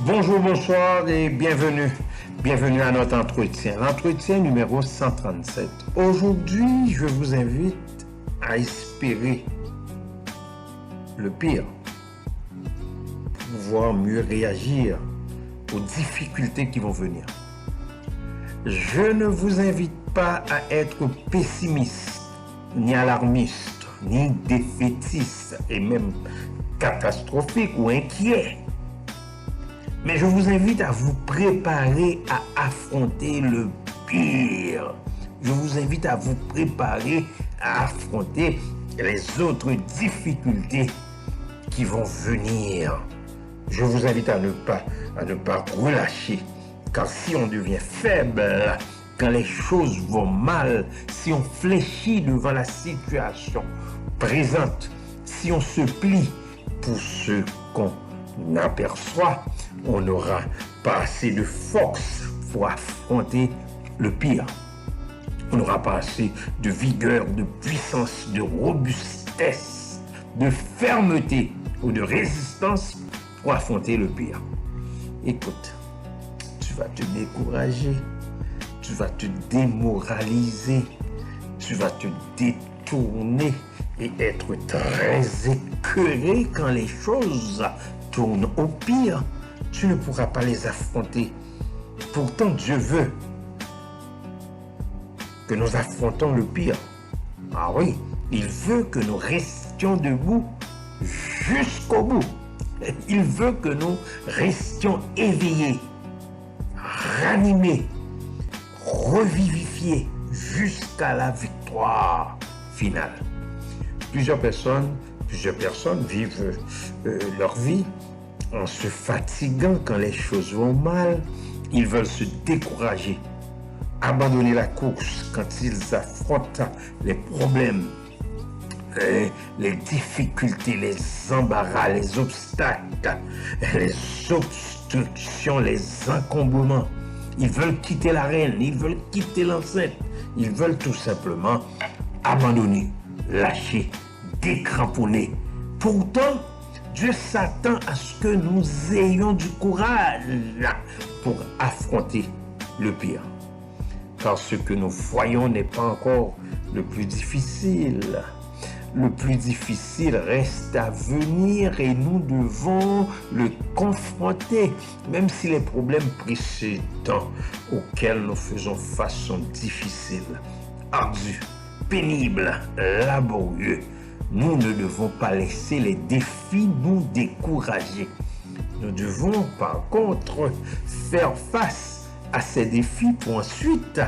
Bonjour, bonsoir et bienvenue. Bienvenue à notre entretien. L'entretien numéro 137. Aujourd'hui, je vous invite à espérer le pire pour pouvoir mieux réagir aux difficultés qui vont venir. Je ne vous invite pas à être pessimiste, ni alarmiste, ni défaitiste et même catastrophique ou inquiet. Mais je vous invite à vous préparer à affronter le pire. Je vous invite à vous préparer à affronter les autres difficultés qui vont venir. Je vous invite à ne pas relâcher. Car si on devient faible, quand les choses vont mal, si on fléchit devant la situation présente, si on se plie pour ce qu'on aperçoit, on n'aura pas assez de force pour affronter le pire. On n'aura pas assez de vigueur, de puissance, de robustesse, de fermeté ou de résistance pour affronter le pire. Écoute, tu vas te décourager, tu vas te démoraliser, tu vas te détourner et être très écœuré quand les choses tournent au pire. Tu ne pourras pas les affronter. Pourtant, Dieu veut que nous affrontons le pire. Ah oui, il veut que nous restions debout jusqu'au bout. Il veut que nous restions éveillés, ranimés, revivifiés jusqu'à la victoire finale. Plusieurs personnes vivent leur vie en se fatiguant quand les choses vont mal. Ils veulent se décourager, abandonner la course quand ils affrontent les problèmes, les difficultés, les embarras, les obstacles, les obstructions, les encombrements. Ils veulent quitter l'arène, ils veulent quitter l'enceinte, ils veulent tout simplement abandonner, lâcher, décramponner. Pourtant, Dieu s'attend à ce que nous ayons du courage pour affronter le pire. Car ce que nous voyons n'est pas encore le plus difficile. Le plus difficile reste à venir et nous devons le confronter, même si les problèmes précédents auxquels nous faisons face sont difficiles, ardus, pénibles, laborieux. Nous ne devons pas laisser les défis nous décourager. Nous devons par contre faire face à ces défis pour ensuite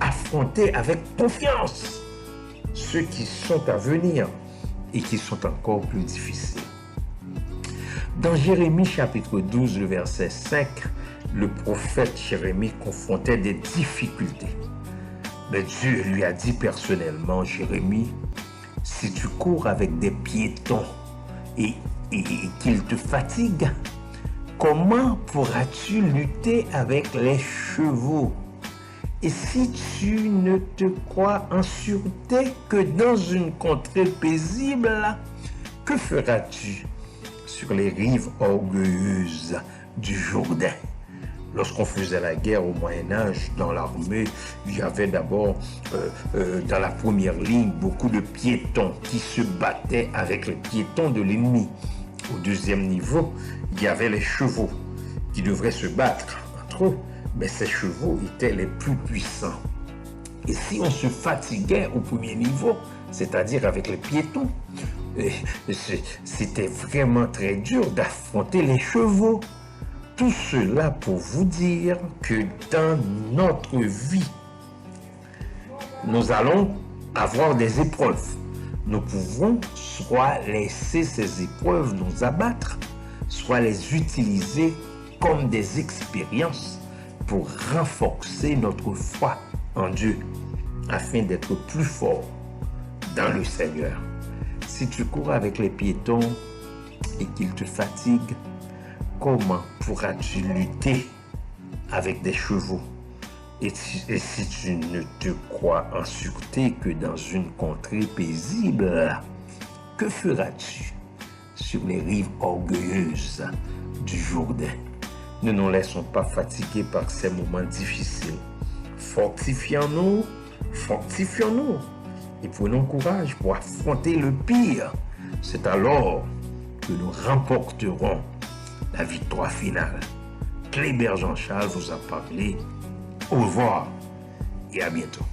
affronter avec confiance ceux qui sont à venir et qui sont encore plus difficiles. Dans Jérémie chapitre 12, le verset 5, le prophète Jérémie confrontait des difficultés. Mais Dieu lui a dit personnellement, Jérémie, si tu cours avec des piétons et qu'ils te fatiguent, comment pourras-tu lutter avec les chevaux? Et si tu ne te crois en sûreté que dans une contrée paisible, que feras-tu sur les rives orgueilleuses du Jourdain? Lorsqu'on faisait la guerre au Moyen-Âge, dans l'armée, il y avait d'abord, dans la première ligne, beaucoup de piétons qui se battaient avec les piétons de l'ennemi. Au deuxième niveau, il y avait les chevaux qui devraient se battre entre eux, mais ces chevaux étaient les plus puissants. Et si on se fatiguait au premier niveau, c'est-à-dire avec les piétons, c'était vraiment très dur d'affronter les chevaux. Tout cela pour vous dire que dans notre vie, nous allons avoir des épreuves. Nous pouvons soit laisser ces épreuves nous abattre, soit les utiliser comme des expériences pour renforcer notre foi en Dieu, afin d'être plus fort dans le Seigneur. Si tu cours avec les piétons et qu'ils te fatiguent, comment pourras-tu lutter avec des chevaux? Et si tu ne te crois en sûreté que dans une contrée paisible, que feras-tu sur les rives orgueilleuses du Jourdain? Ne nous laissons pas fatiguer par ces moments difficiles. Fortifions-nous, fortifions-nous et prenons courage pour affronter le pire. C'est alors que nous remporterons la victoire finale. Kléber Jean-Charles vous a parlé. Au revoir et à bientôt.